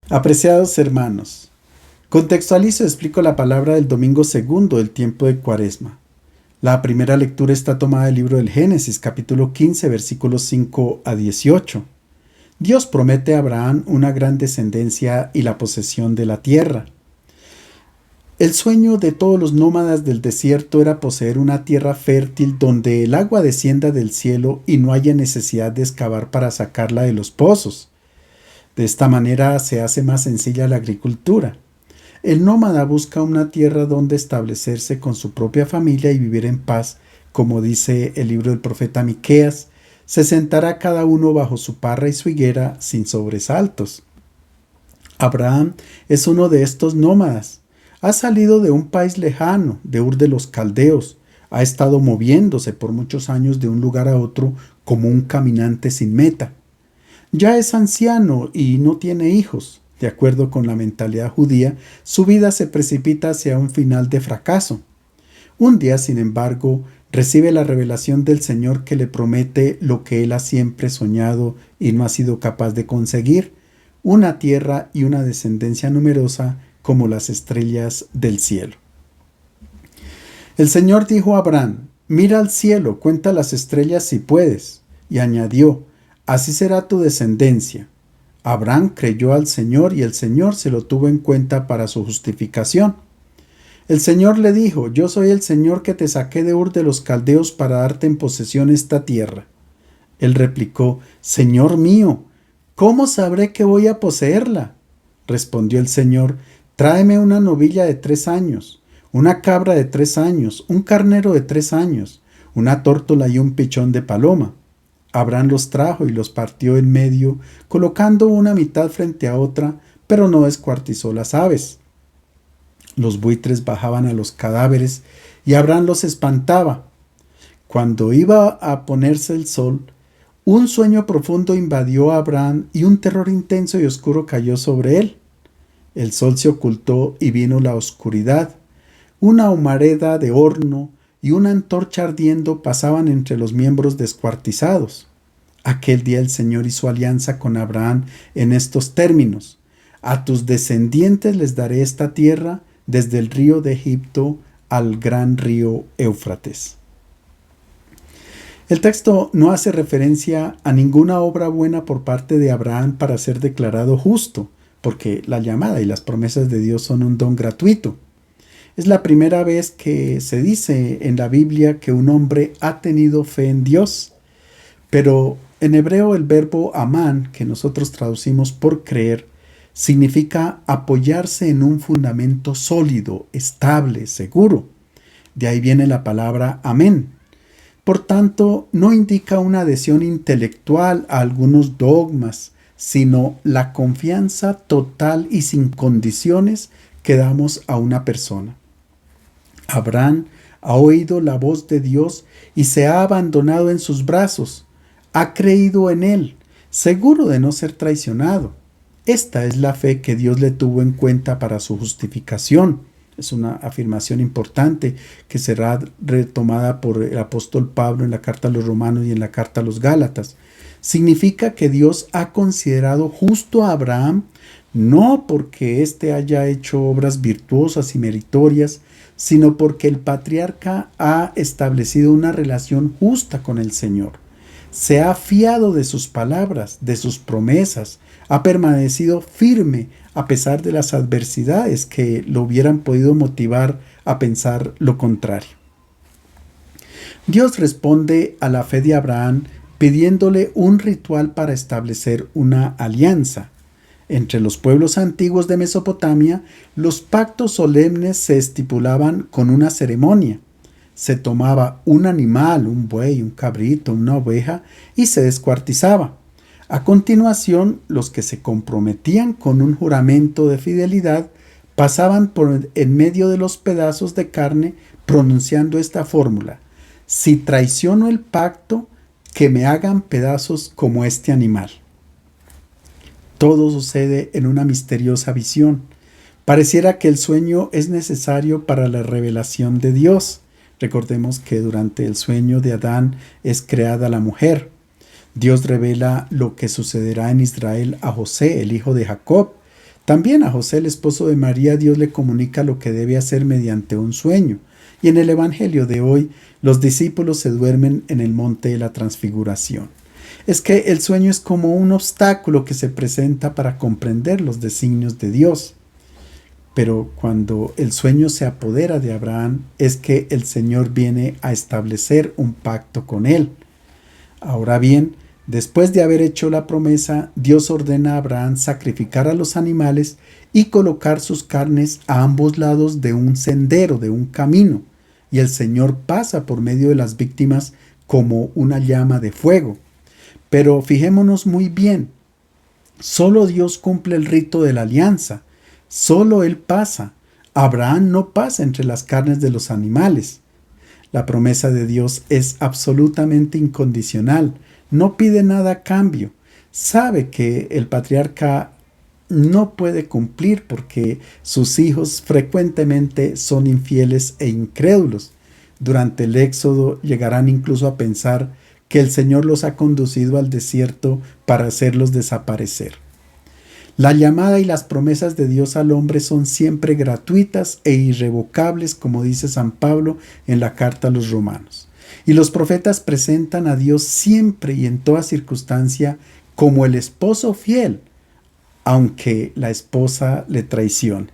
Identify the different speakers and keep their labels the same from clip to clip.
Speaker 1: Apreciados hermanos, contextualizo y explico la palabra del domingo segundo del tiempo de Cuaresma. La primera lectura está tomada del libro del Génesis, capítulo 15, versículos 5 a 18. Dios promete a Abraham una gran descendencia y la posesión de la tierra. El sueño de todos los nómadas del desierto era poseer una tierra fértil donde el agua descienda del cielo y no haya necesidad de excavar para sacarla de los pozos. De esta manera se hace más sencilla la agricultura. El nómada busca una tierra donde establecerse con su propia familia y vivir en paz, como dice el libro del profeta Miqueas. Se sentará cada uno bajo su parra y su higuera sin sobresaltos. Abraham es uno de estos nómadas. Ha salido de un país lejano, de Ur de los Caldeos. Ha estado moviéndose por muchos años de un lugar a otro como un caminante sin meta. Ya es anciano y no tiene hijos. De acuerdo con la mentalidad judía, su vida se precipita hacia un final de fracaso. Un día, sin embargo, recibe la revelación del Señor que le promete lo que él ha siempre soñado y no ha sido capaz de conseguir: una tierra y una descendencia numerosa como las estrellas del cielo. El Señor dijo a Abraham: mira al cielo, cuenta las estrellas si puedes. Y añadió: así será tu descendencia. Abraham creyó al Señor y el Señor se lo tuvo en cuenta para su justificación. El Señor le dijo: yo soy el Señor que te saqué de Ur de los Caldeos para darte en posesión esta tierra. Él replicó: Señor mío, ¿cómo sabré que voy a poseerla? Respondió el Señor: tráeme una novilla de 3 años, una cabra de 3 años, un carnero de 3 años, una tórtola y un pichón de paloma. Abraham los trajo y los partió en medio, colocando una mitad frente a otra, pero no descuartizó las aves. Los buitres bajaban a los cadáveres y Abraham los espantaba. Cuando iba a ponerse el sol, un sueño profundo invadió a Abraham y un terror intenso y oscuro cayó sobre él. El sol se ocultó y vino la oscuridad. Una humareda de horno y una antorcha ardiendo pasaban entre los miembros descuartizados. Aquel día el Señor hizo alianza con Abraham en estos términos: a tus descendientes les daré esta tierra, desde el río de Egipto al gran río Éufrates. El texto no hace referencia a ninguna obra buena por parte de Abraham para ser declarado justo, porque la llamada y las promesas de Dios son un don gratuito. Es la primera vez que se dice en la Biblia que un hombre ha tenido fe en Dios, pero en hebreo el verbo amán, que nosotros traducimos por creer, significa apoyarse en un fundamento sólido, estable, seguro. De ahí viene la palabra amén. Por tanto, no indica una adhesión intelectual a algunos dogmas, sino la confianza total y sin condiciones que damos a una persona. Abraham ha oído la voz de Dios y se ha abandonado en sus brazos. Ha creído en él, seguro de no ser traicionado. Esta es la fe que Dios le tuvo en cuenta para su justificación. Es una afirmación importante que será retomada por el apóstol Pablo en la carta a los Romanos y en la carta a los Gálatas. Significa que Dios ha considerado justo a Abraham, no porque éste haya hecho obras virtuosas y meritorias, sino porque el patriarca ha establecido una relación justa con el Señor. Se ha fiado de sus palabras, de sus promesas, ha permanecido firme a pesar de las adversidades que lo hubieran podido motivar a pensar lo contrario. Dios responde a la fe de Abraham pidiéndole un ritual para establecer una alianza. Entre los pueblos antiguos de Mesopotamia, los pactos solemnes se estipulaban con una ceremonia. Se tomaba un animal, un buey, un cabrito, una oveja, y se descuartizaba. A continuación, los que se comprometían con un juramento de fidelidad pasaban por en medio de los pedazos de carne pronunciando esta fórmula: si traiciono el pacto, que me hagan pedazos como este animal. Todo sucede en una misteriosa visión. Pareciera que el sueño es necesario para la revelación de Dios. Recordemos que durante el sueño de Adán es creada la mujer. Dios revela lo que sucederá en Israel a José, el hijo de Jacob. También a José, el esposo de María, Dios le comunica lo que debe hacer mediante un sueño. Y en el Evangelio de hoy, los discípulos se duermen en el monte de la Transfiguración. Es que el sueño es como un obstáculo que se presenta para comprender los designios de Dios. Pero cuando el sueño se apodera de Abraham, es que el Señor viene a establecer un pacto con él. Ahora bien, después de haber hecho la promesa, Dios ordena a Abraham sacrificar a los animales y colocar sus carnes a ambos lados de un sendero, de un camino, y el Señor pasa por medio de las víctimas como una llama de fuego. Pero fijémonos muy bien, solo Dios cumple el rito de la alianza, solo Él pasa. Abraham no pasa entre las carnes de los animales. La promesa de Dios es absolutamente incondicional, no pide nada a cambio. Sabe que el patriarca no puede cumplir porque sus hijos frecuentemente son infieles e incrédulos. Durante el Éxodo llegarán incluso a pensar que el Señor los ha conducido al desierto para hacerlos desaparecer. La llamada y las promesas de Dios al hombre son siempre gratuitas e irrevocables, como dice San Pablo en la carta a los Romanos. Y los profetas presentan a Dios siempre y en toda circunstancia como el esposo fiel, aunque la esposa le traicione.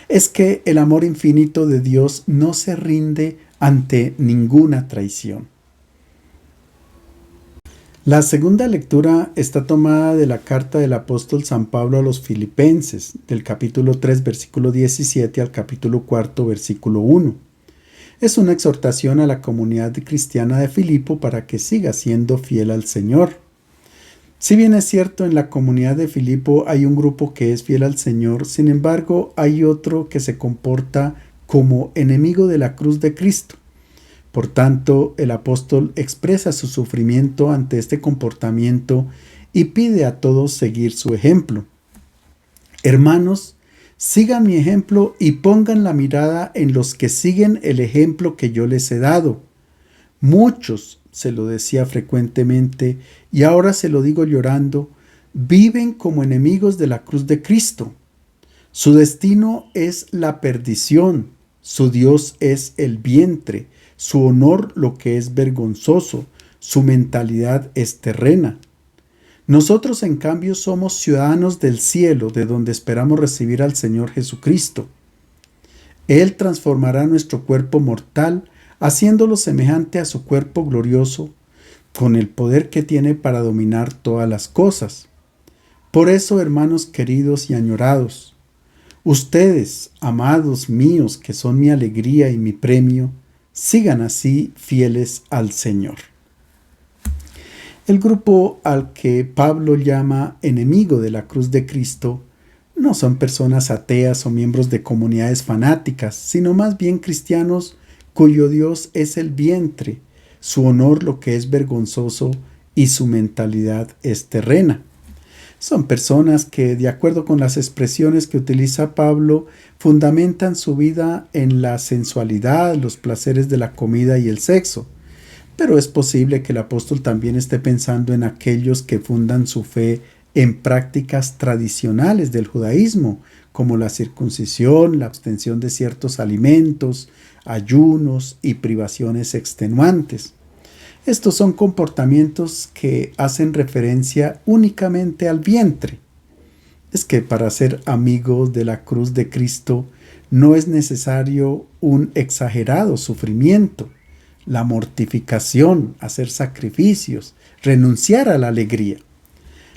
Speaker 1: Es que el amor infinito de Dios no se rinde ante ninguna traición. La segunda lectura está tomada de la carta del apóstol San Pablo a los Filipenses, del capítulo 3, versículo 17 al capítulo 4, versículo 1. Es una exhortación a la comunidad cristiana de Filipo para que siga siendo fiel al Señor. Si bien es cierto, en la comunidad de Filipo hay un grupo que es fiel al Señor, sin embargo hay otro que se comporta como enemigo de la cruz de Cristo. Por tanto, el apóstol expresa su sufrimiento ante este comportamiento y pide a todos seguir su ejemplo. Hermanos, sigan mi ejemplo y pongan la mirada en los que siguen el ejemplo que yo les he dado. Muchos, se lo decía frecuentemente, y ahora se lo digo llorando, viven como enemigos de la cruz de Cristo. Su destino es la perdición, su Dios es el vientre, su honor lo que es vergonzoso, su mentalidad es terrena. Nosotros, en cambio, somos ciudadanos del cielo, de donde esperamos recibir al Señor Jesucristo. Él transformará nuestro cuerpo mortal, haciéndolo semejante a su cuerpo glorioso, con el poder que tiene para dominar todas las cosas. Por eso, hermanos queridos y añorados, ustedes, amados míos, que son mi alegría y mi premio, sigan así fieles al Señor. El grupo al que Pablo llama enemigo de la cruz de Cristo no son personas ateas o miembros de comunidades fanáticas, sino más bien cristianos cuyo Dios es el vientre, su honor lo que es vergonzoso y su mentalidad es terrena. Son personas que, de acuerdo con las expresiones que utiliza Pablo, fundamentan su vida en la sensualidad, los placeres de la comida y el sexo. Pero es posible que el apóstol también esté pensando en aquellos que fundan su fe en prácticas tradicionales del judaísmo, como la circuncisión, la abstención de ciertos alimentos, ayunos y privaciones extenuantes. Estos son comportamientos que hacen referencia únicamente al vientre. Es que para ser amigos de la cruz de Cristo no es necesario un exagerado sufrimiento, la mortificación, hacer sacrificios, renunciar a la alegría.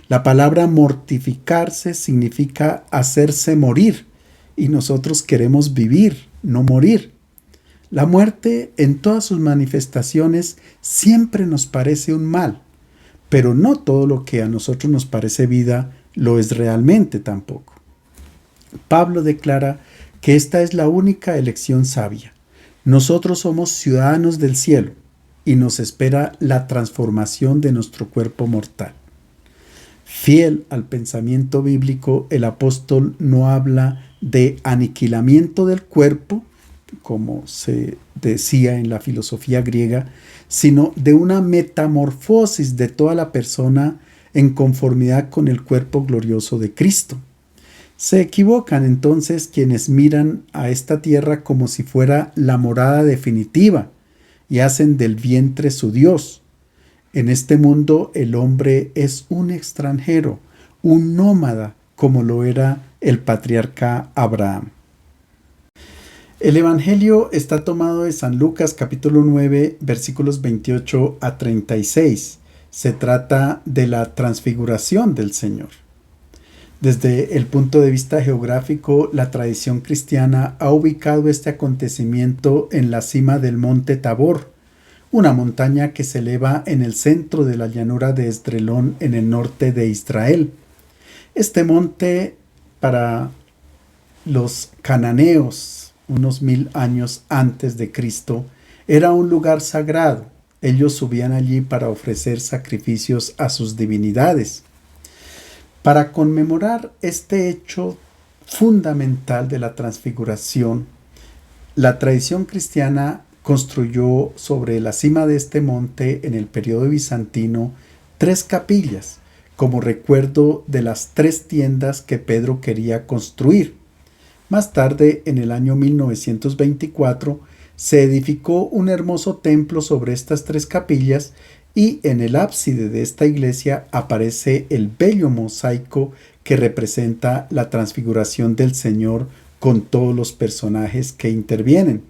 Speaker 1: La palabra mortificarse significa hacerse morir, y nosotros queremos vivir, no morir. La muerte en todas sus manifestaciones siempre nos parece un mal, pero no todo lo que a nosotros nos parece vida lo es realmente tampoco. Pablo declara que esta es la única elección sabia. Nosotros somos ciudadanos del cielo y nos espera la transformación de nuestro cuerpo mortal. Fiel al pensamiento bíblico, el apóstol no habla de aniquilamiento del cuerpo, como se decía en la filosofía griega, sino de una metamorfosis de toda la persona en conformidad con el cuerpo glorioso de Cristo. Se equivocan entonces quienes miran a esta tierra como si fuera la morada definitiva y hacen del vientre su Dios. En este mundo el hombre es un extranjero, un nómada, como lo era el patriarca Abraham. El Evangelio está tomado de San Lucas capítulo 9 versículos 28 a 36. Se trata de la transfiguración del Señor. Desde el punto de vista geográfico, la tradición cristiana ha ubicado este acontecimiento en la cima del monte Tabor, una montaña que se eleva en el centro de la llanura de Esdrelón en el norte de Israel. Este monte, para los cananeos, unos 1000 años antes de Cristo, era un lugar sagrado. Ellos subían allí para ofrecer sacrificios a sus divinidades. Para conmemorar este hecho fundamental de la transfiguración, la tradición cristiana construyó sobre la cima de este monte en el periodo bizantino 3 capillas, como recuerdo de las 3 tiendas que Pedro quería construir. Más tarde, en el año 1924, se edificó un hermoso templo sobre estas 3 capillas y en el ábside de esta iglesia aparece el bello mosaico que representa la transfiguración del Señor con todos los personajes que intervienen.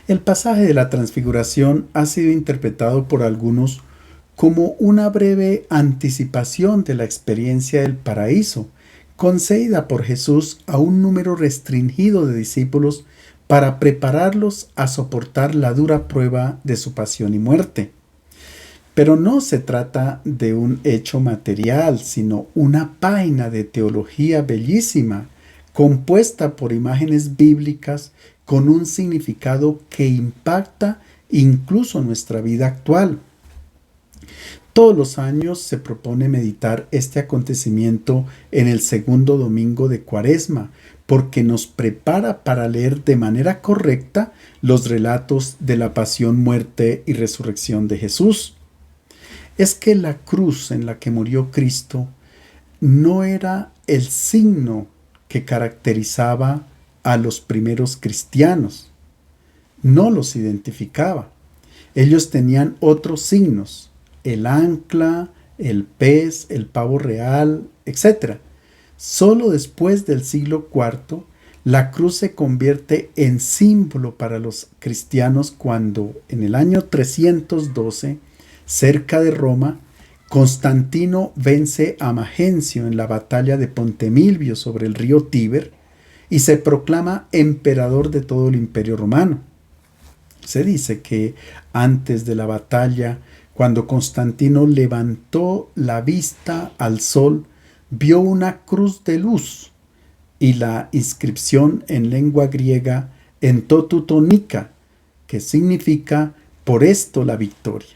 Speaker 1: El pasaje de la transfiguración ha sido interpretado por algunos como una breve anticipación de la experiencia del paraíso, concedida por Jesús a un número restringido de discípulos para prepararlos a soportar la dura prueba de su pasión y muerte. Pero no se trata de un hecho material, sino una página de teología bellísima, compuesta por imágenes bíblicas con un significado que impacta incluso nuestra vida actual. Todos los años se propone meditar este acontecimiento en el segundo domingo de Cuaresma, porque nos prepara para leer de manera correcta los relatos de la pasión, muerte y resurrección de Jesús. Es que la cruz en la que murió Cristo no era el signo que caracterizaba a los primeros cristianos. No los identificaba. Ellos tenían otros signos, el ancla, el pez, el pavo real, etc. Solo después del siglo IV, la cruz se convierte en símbolo para los cristianos cuando, en el año 312, cerca de Roma, Constantino vence a Magencio en la batalla de Ponte Milvio sobre el río Tíber y se proclama emperador de todo el imperio romano. Se dice que antes de la batalla, cuando Constantino levantó la vista al sol, vio una cruz de luz y la inscripción en lengua griega en totu tonica, que significa por esto la victoria.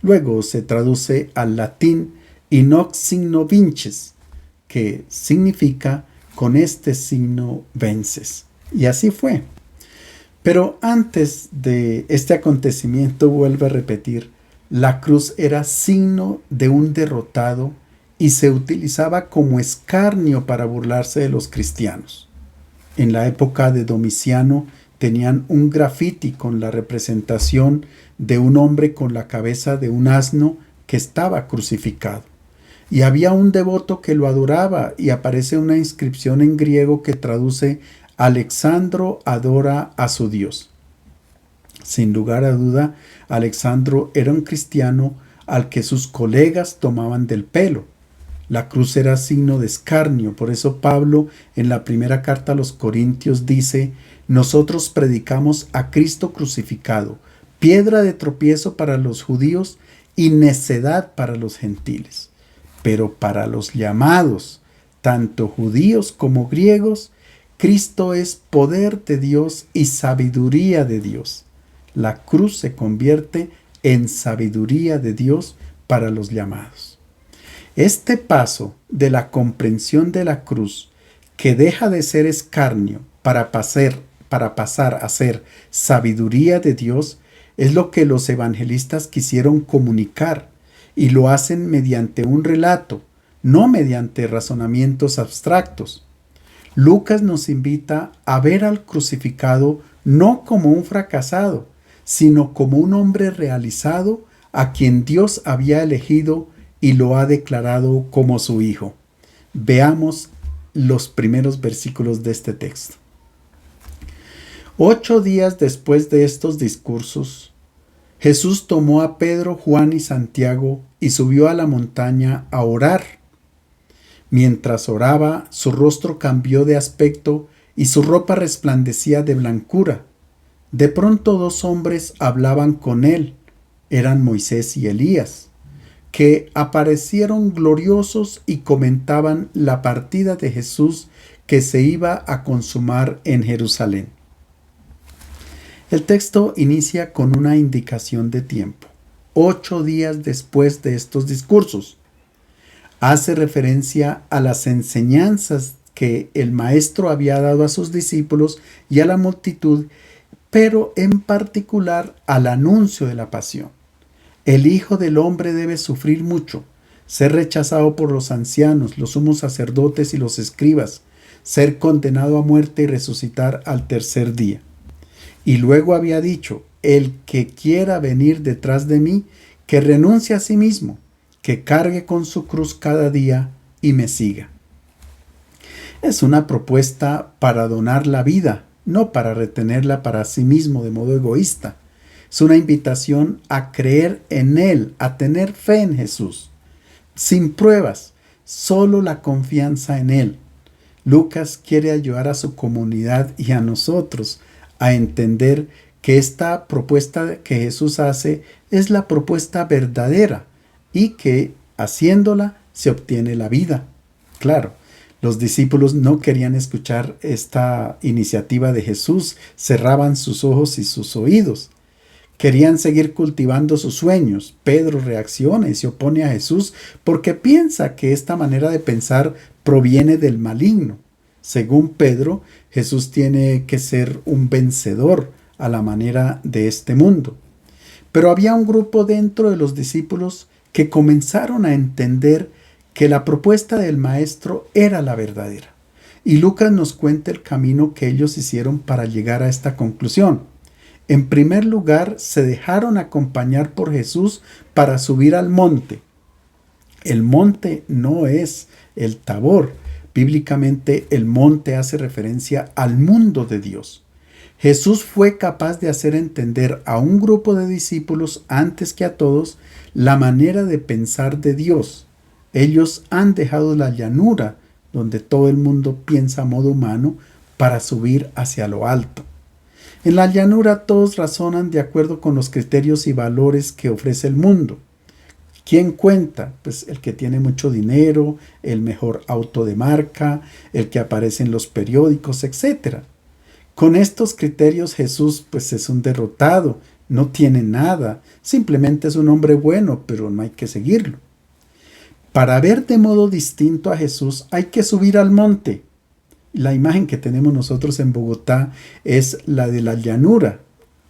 Speaker 1: Luego se traduce al latín in hoc signo vinces, que significa con este signo vences. Y así fue. Pero antes de este acontecimiento, vuelve a repetir, la cruz era signo de un derrotado y se utilizaba como escarnio para burlarse de los cristianos. En la época de Domiciano tenían un grafiti con la representación de un hombre con la cabeza de un asno que estaba crucificado. Y había un devoto que lo adoraba y aparece una inscripción en griego que traduce Alexandro adora a su Dios. Sin lugar a duda, Alexandro era un cristiano al que sus colegas tomaban del pelo. La cruz era signo de escarnio, por eso Pablo en la primera carta a los Corintios dice: nosotros predicamos a Cristo crucificado, piedra de tropiezo para los judíos y necedad para los gentiles. Pero para los llamados, tanto judíos como griegos, Cristo es poder de Dios y sabiduría de Dios. La cruz se convierte en sabiduría de Dios para los llamados. Este paso de la comprensión de la cruz, que deja de ser escarnio para pasar a ser sabiduría de Dios, es lo que los evangelistas quisieron comunicar y lo hacen mediante un relato, no mediante razonamientos abstractos. Lucas nos invita a ver al crucificado no como un fracasado, sino como un hombre realizado a quien Dios había elegido y lo ha declarado como su hijo. Veamos los primeros versículos de este texto. 8 días después de estos discursos, Jesús tomó a Pedro, Juan y Santiago y subió a la montaña a orar. Mientras oraba, su rostro cambió de aspecto y su ropa resplandecía de blancura. De pronto 2 hombres hablaban con él, eran Moisés y Elías, que aparecieron gloriosos y comentaban la partida de Jesús que se iba a consumar en Jerusalén. El texto inicia con una indicación de tiempo. 8 días después de estos discursos. Hace referencia a las enseñanzas que el Maestro había dado a sus discípulos y a la multitud, pero en particular al anuncio de la pasión. El Hijo del Hombre debe sufrir mucho, ser rechazado por los ancianos, los sumos sacerdotes y los escribas, ser condenado a muerte y resucitar al tercer día. Y luego había dicho, el que quiera venir detrás de mí, que renuncie a sí mismo, que cargue con su cruz cada día y me siga. Es una propuesta para donar la vida, no para retenerla para sí mismo de modo egoísta. Es una invitación a creer en Él, a tener fe en Jesús. Sin pruebas, solo la confianza en Él. Lucas quiere ayudar a su comunidad y a nosotros a entender que esta propuesta que Jesús hace es la propuesta verdadera y que haciéndola se obtiene la vida. Claro, los discípulos no querían escuchar esta iniciativa de Jesús, cerraban sus ojos y sus oídos. Querían seguir cultivando sus sueños. Pedro reacciona y se opone a Jesús porque piensa que esta manera de pensar proviene del maligno. Según Pedro, Jesús tiene que ser un vencedor a la manera de este mundo. Pero había un grupo dentro de los discípulos que comenzaron a entender que la propuesta del Maestro era la verdadera. Y Lucas nos cuenta el camino que ellos hicieron para llegar a esta conclusión. En primer lugar, se dejaron acompañar por Jesús para subir al monte. El monte no es el Tabor. Bíblicamente, el monte hace referencia al mundo de Dios. Jesús fue capaz de hacer entender a un grupo de discípulos antes que a todos la manera de pensar de Dios. Ellos han dejado la llanura, donde todo el mundo piensa a modo humano, para subir hacia lo alto. En la llanura todos razonan de acuerdo con los criterios y valores que ofrece el mundo. ¿Quién cuenta? Pues el que tiene mucho dinero, el mejor auto de marca, el que aparece en los periódicos, etc. Con estos criterios Jesús pues es un derrotado, no tiene nada, simplemente es un hombre bueno, pero no hay que seguirlo. Para ver de modo distinto a Jesús hay que subir al monte. La imagen que tenemos nosotros en Bogotá es la de la llanura.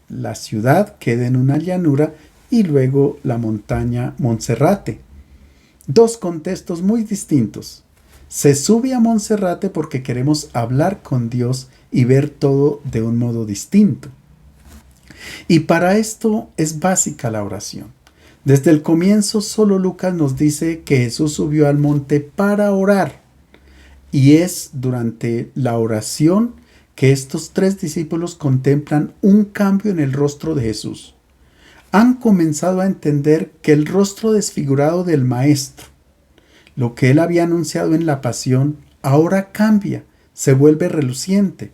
Speaker 1: La ciudad queda en una llanura y luego la montaña Monserrate. 2 contextos muy distintos. Se sube a Monserrate porque queremos hablar con Dios y ver todo de un modo distinto. Y para esto es básica la oración. Desde el comienzo solo Lucas nos dice que Jesús subió al monte para orar. Y es durante la oración que estos 3 discípulos contemplan un cambio en el rostro de Jesús. Han comenzado a entender que el rostro desfigurado del Maestro, lo que él había anunciado en la pasión, ahora cambia, se vuelve reluciente.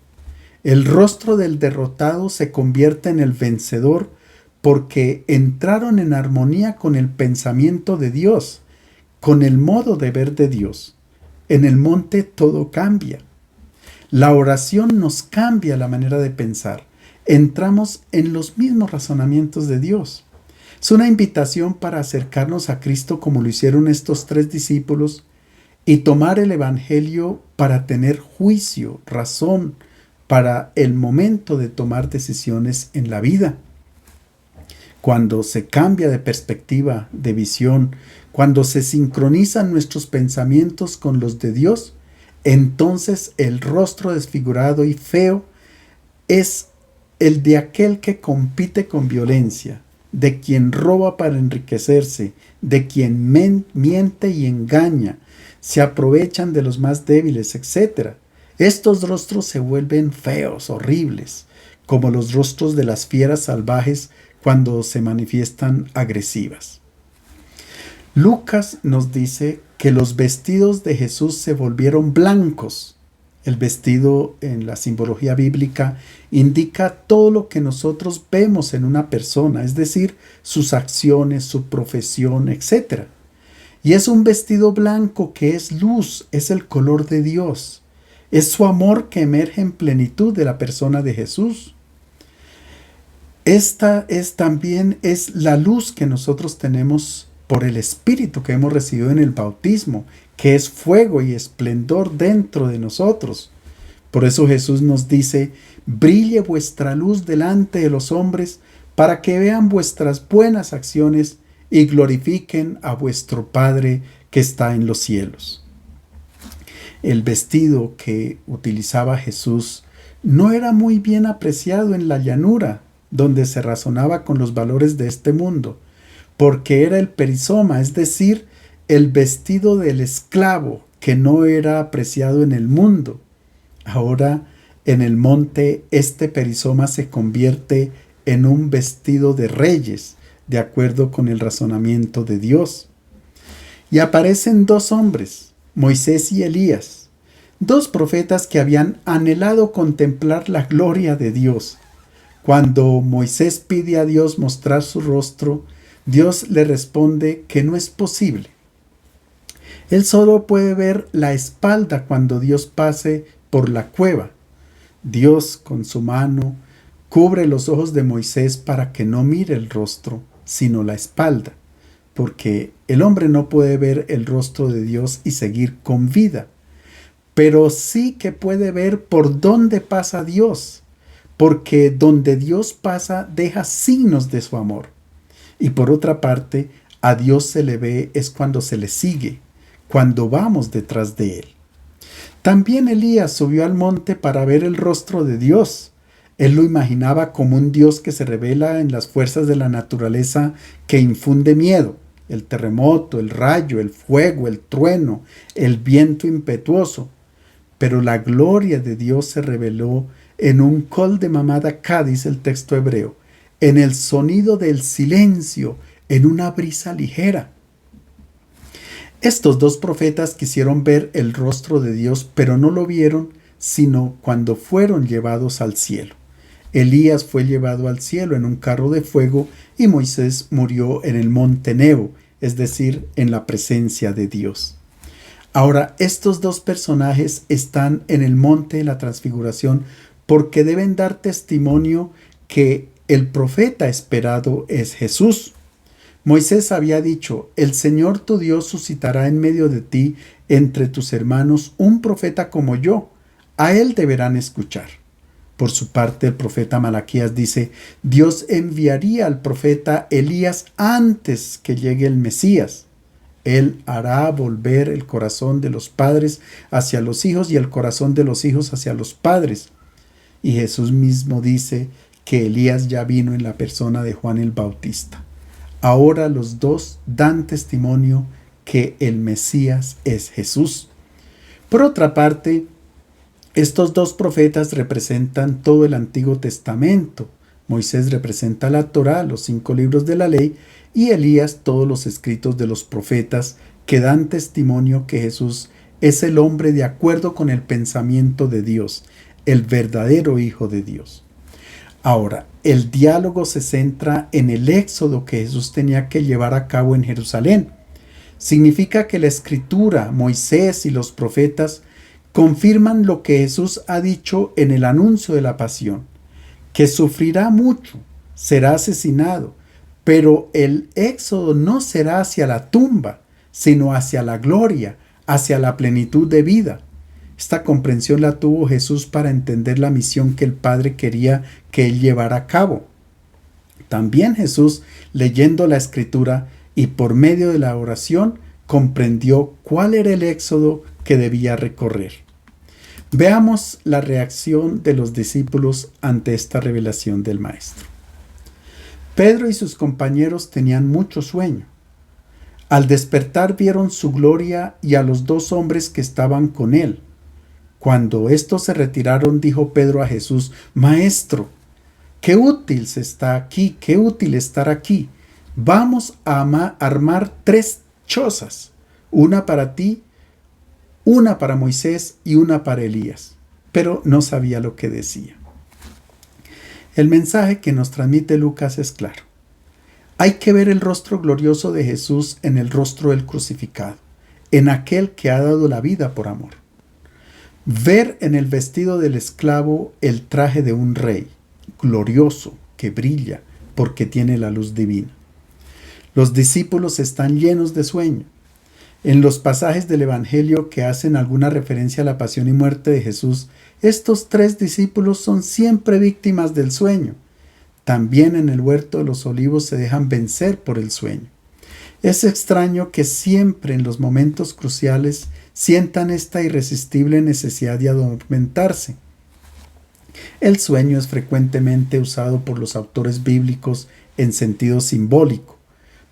Speaker 1: El rostro del derrotado se convierte en el vencedor porque entraron en armonía con el pensamiento de Dios, con el modo de ver de Dios. En el monte todo cambia. La oración nos cambia la manera de pensar. Entramos en los mismos razonamientos de Dios. Es una invitación para acercarnos a Cristo como lo hicieron estos 3 discípulos y tomar el Evangelio para tener juicio, razón, para el momento de tomar decisiones en la vida. Cuando se cambia de perspectiva, de visión, cuando se sincronizan nuestros pensamientos con los de Dios, entonces el rostro desfigurado y feo es el de aquel que compite con violencia, de quien roba para enriquecerse, de quien miente y engaña, se aprovechan de los más débiles, etc. Estos rostros se vuelven feos, horribles, como los rostros de las fieras salvajes cuando se manifiestan agresivas. Lucas nos dice que los vestidos de Jesús se volvieron blancos. El vestido en la simbología bíblica indica todo lo que nosotros vemos en una persona, es decir, sus acciones, su profesión, etc. Y es un vestido blanco que es luz, es el color de Dios. Es su amor que emerge en plenitud de la persona de Jesús. Esta también es la luz que nosotros tenemos por el Espíritu que hemos recibido en el bautismo, que es fuego y esplendor dentro de nosotros. Por eso Jesús nos dice: brille vuestra luz delante de los hombres, para que vean vuestras buenas acciones y glorifiquen a vuestro Padre que está en los cielos. El vestido que utilizaba Jesús no era muy bien apreciado en la llanura, donde se razonaba con los valores de este mundo, porque era el perizoma, es decir, el vestido del esclavo, que no era apreciado en el mundo. Ahora, en el monte, este perizoma se convierte en un vestido de reyes, de acuerdo con el razonamiento de Dios. Y aparecen dos hombres, Moisés y Elías, dos profetas que habían anhelado contemplar la gloria de Dios. Cuando Moisés pide a Dios mostrar su rostro, Dios le responde que no es posible. Él solo puede ver la espalda cuando Dios pase por la cueva. Dios, con su mano, cubre los ojos de Moisés para que no mire el rostro, sino la espalda, porque el hombre no puede ver el rostro de Dios y seguir con vida, pero sí que puede ver por dónde pasa Dios, porque donde Dios pasa deja signos de su amor. Y por otra parte, a Dios se le ve es cuando se le sigue, cuando vamos detrás de él. También Elías subió al monte para ver el rostro de Dios. Él lo imaginaba como un Dios que se revela en las fuerzas de la naturaleza que infunde miedo: el terremoto, el rayo, el fuego, el trueno, el viento impetuoso. Pero la gloria de Dios se reveló en un col de mamada dice el texto hebreo, en el sonido del silencio, en una brisa ligera. Estos dos profetas quisieron ver el rostro de Dios, pero no lo vieron sino cuando fueron llevados al cielo. Elías fue llevado al cielo en un carro de fuego y Moisés murió en el monte Nebo, es decir, en la presencia de Dios. Ahora, estos dos personajes están en el monte de la transfiguración porque deben dar testimonio que el profeta esperado es Jesús. Moisés había dicho: el Señor tu Dios suscitará en medio de ti, entre tus hermanos, un profeta como yo. A él deberán escuchar. Por su parte, el profeta Malaquías dice: Dios enviaría al profeta Elías antes que llegue el Mesías. Él hará volver el corazón de los padres hacia los hijos y el corazón de los hijos hacia los padres. Y Jesús mismo dice que Elías ya vino en la persona de Juan el Bautista. Ahora los dos dan testimonio que el Mesías es Jesús. Por otra parte, estos dos profetas representan todo el Antiguo Testamento. Moisés representa la Torá, los 5 libros de la ley, y Elías todos los escritos de los profetas que dan testimonio que Jesús es el hombre de acuerdo con el pensamiento de Dios, el verdadero Hijo de Dios. Ahora, el diálogo se centra en el éxodo que Jesús tenía que llevar a cabo en Jerusalén. Significa que la Escritura, Moisés y los profetas confirman lo que Jesús ha dicho en el anuncio de la pasión, que sufrirá mucho, será asesinado, pero el éxodo no será hacia la tumba, sino hacia la gloria, hacia la plenitud de vida. Esta comprensión la tuvo Jesús para entender la misión que el Padre quería que él llevara a cabo. También Jesús, leyendo la Escritura y por medio de la oración, comprendió cuál era el éxodo que debía recorrer. Veamos la reacción de los discípulos ante esta revelación del Maestro. Pedro y sus compañeros tenían mucho sueño. Al despertar vieron su gloria y a los dos hombres que estaban con él. Cuando estos se retiraron, dijo Pedro a Jesús: Maestro, qué útil se está aquí, qué útil estar aquí. Vamos a armar 3 chozas, una para ti, una para Moisés y una para Elías. Pero no sabía lo que decía. El mensaje que nos transmite Lucas es claro. Hay que ver el rostro glorioso de Jesús en el rostro del crucificado, en aquel que ha dado la vida por amor. Ver en el vestido del esclavo el traje de un rey, glorioso, que brilla porque tiene la luz divina. Los discípulos están llenos de sueño. En los pasajes del Evangelio que hacen alguna referencia a la pasión y muerte de Jesús, estos 3 discípulos son siempre víctimas del sueño. También en el huerto de los olivos se dejan vencer por el sueño. Es extraño que siempre en los momentos cruciales sientan esta irresistible necesidad de adormentarse. El sueño es frecuentemente usado por los autores bíblicos en sentido simbólico.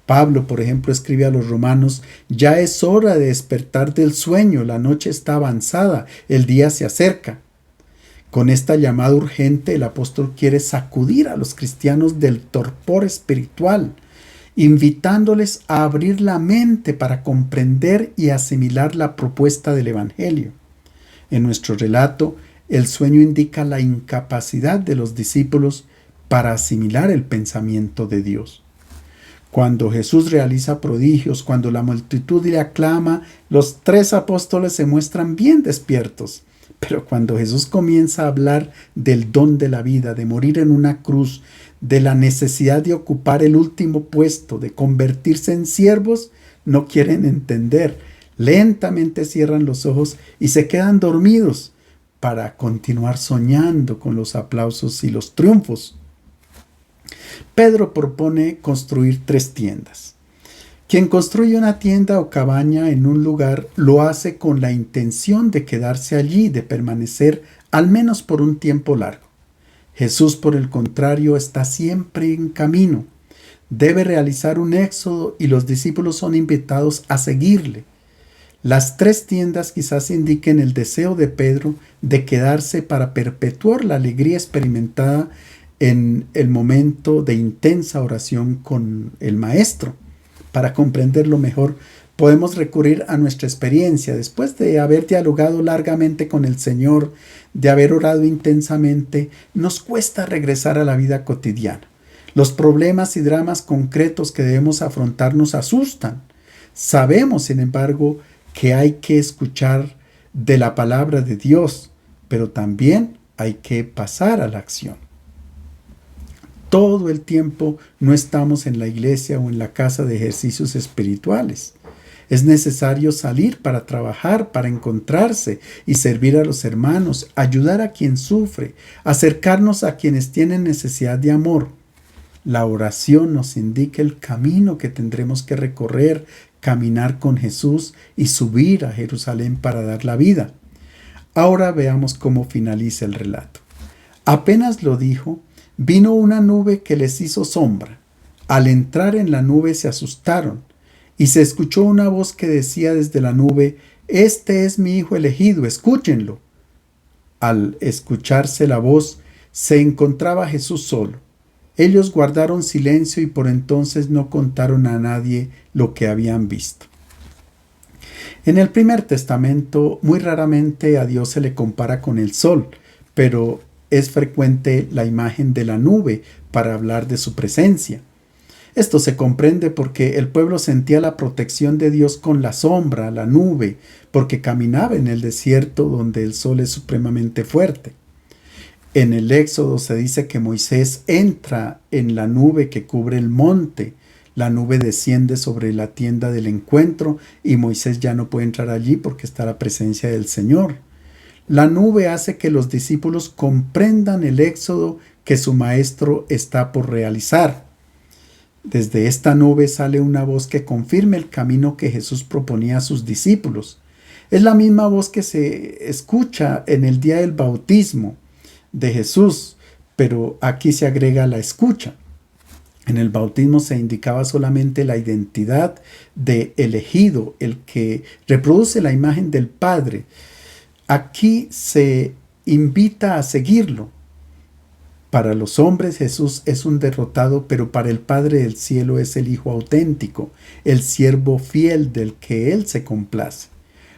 Speaker 1: Pablo, por ejemplo, escribe a los romanos: ya es hora de despertar del sueño, la noche está avanzada, el día se acerca. Con esta llamada urgente, el apóstol quiere sacudir a los cristianos del torpor espiritual, invitándoles a abrir la mente para comprender y asimilar la propuesta del Evangelio. En nuestro relato, el sueño indica la incapacidad de los discípulos para asimilar el pensamiento de Dios. Cuando Jesús realiza prodigios, cuando la multitud le aclama, los 3 apóstoles se muestran bien despiertos. Pero cuando Jesús comienza a hablar del don de la vida, de morir en una cruz, de la necesidad de ocupar el último puesto, de convertirse en siervos, no quieren entender. Lentamente cierran los ojos y se quedan dormidos para continuar soñando con los aplausos y los triunfos. Pedro propone construir 3 tiendas. Quien construye una tienda o cabaña en un lugar lo hace con la intención de quedarse allí, de permanecer al menos por un tiempo largo. Jesús, por el contrario, está siempre en camino. Debe realizar un éxodo y los discípulos son invitados a seguirle. Las 3 tiendas quizás indiquen el deseo de Pedro de quedarse para perpetuar la alegría experimentada en el momento de intensa oración con el Maestro. Para comprenderlo mejor, podemos recurrir a nuestra experiencia. Después de haber dialogado largamente con el Señor, de haber orado intensamente, nos cuesta regresar a la vida cotidiana. Los problemas y dramas concretos que debemos afrontar nos asustan. Sabemos, sin embargo, que hay que escuchar de la palabra de Dios, pero también hay que pasar a la acción. Todo el tiempo no estamos en la iglesia o en la casa de ejercicios espirituales. Es necesario salir para trabajar, para encontrarse y servir a los hermanos, ayudar a quien sufre, acercarnos a quienes tienen necesidad de amor. La oración nos indica el camino que tendremos que recorrer, caminar con Jesús y subir a Jerusalén para dar la vida. Ahora veamos cómo finaliza el relato. Apenas lo dijo, vino una nube que les hizo sombra. Al entrar en la nube se asustaron, y se escuchó una voz que decía desde la nube: «Este es mi Hijo elegido, escúchenlo». Al escucharse la voz, se encontraba Jesús solo. Ellos guardaron silencio y por entonces no contaron a nadie lo que habían visto. En el Primer Testamento, muy raramente a Dios se le compara con el sol, pero es frecuente la imagen de la nube para hablar de su presencia. Esto se comprende porque el pueblo sentía la protección de Dios con la sombra, la nube, porque caminaba en el desierto donde el sol es supremamente fuerte. En el Éxodo se dice que Moisés entra en la nube que cubre el monte. La nube desciende sobre la tienda del encuentro y Moisés ya no puede entrar allí porque está la presencia del Señor. La nube hace que los discípulos comprendan el éxodo que su maestro está por realizar. Desde esta nube sale una voz que confirma el camino que Jesús proponía a sus discípulos. Es la misma voz que se escucha en el día del bautismo de Jesús, pero aquí se agrega la escucha. En el bautismo se indicaba solamente la identidad de elegido, el que reproduce la imagen del Padre. Aquí se invita a seguirlo. Para los hombres Jesús es un derrotado, pero para el Padre del cielo es el Hijo auténtico, el siervo fiel del que Él se complace.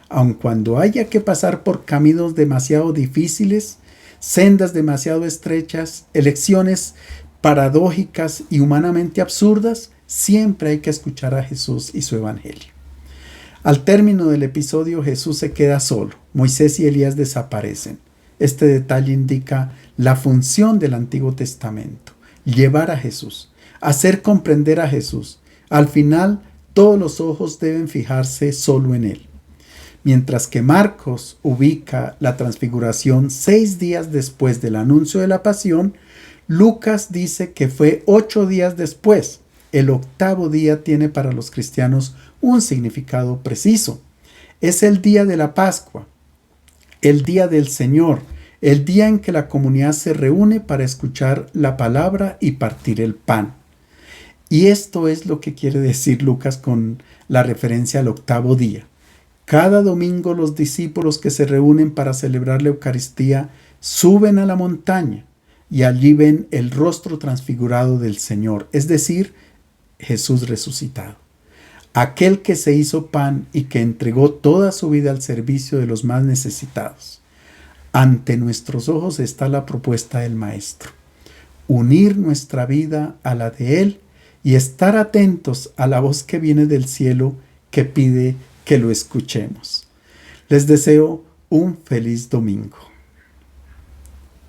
Speaker 1: Aun cuando haya que pasar por caminos demasiado difíciles, sendas demasiado estrechas, elecciones paradójicas y humanamente absurdas, siempre hay que escuchar a Jesús y su evangelio. Al término del episodio, Jesús se queda solo. Moisés y Elías desaparecen. Este detalle indica la función del Antiguo Testamento: llevar a Jesús, hacer comprender a Jesús. Al final, todos los ojos deben fijarse solo en Él. Mientras que Marcos ubica la transfiguración 6 días después del anuncio de la pasión, Lucas dice que fue 8 días después. El octavo día tiene para los cristianos un significado preciso. Es el día de la Pascua, el día del Señor, el día en que la comunidad se reúne para escuchar la palabra y partir el pan. Y esto es lo que quiere decir Lucas con la referencia al octavo día. Cada domingo los discípulos que se reúnen para celebrar la Eucaristía suben a la montaña y allí ven el rostro transfigurado del Señor, es decir, Jesús resucitado. Aquel que se hizo pan y que entregó toda su vida al servicio de los más necesitados. Ante nuestros ojos está la propuesta del Maestro: unir nuestra vida a la de Él y estar atentos a la voz que viene del cielo que pide que lo escuchemos. Les deseo un feliz domingo.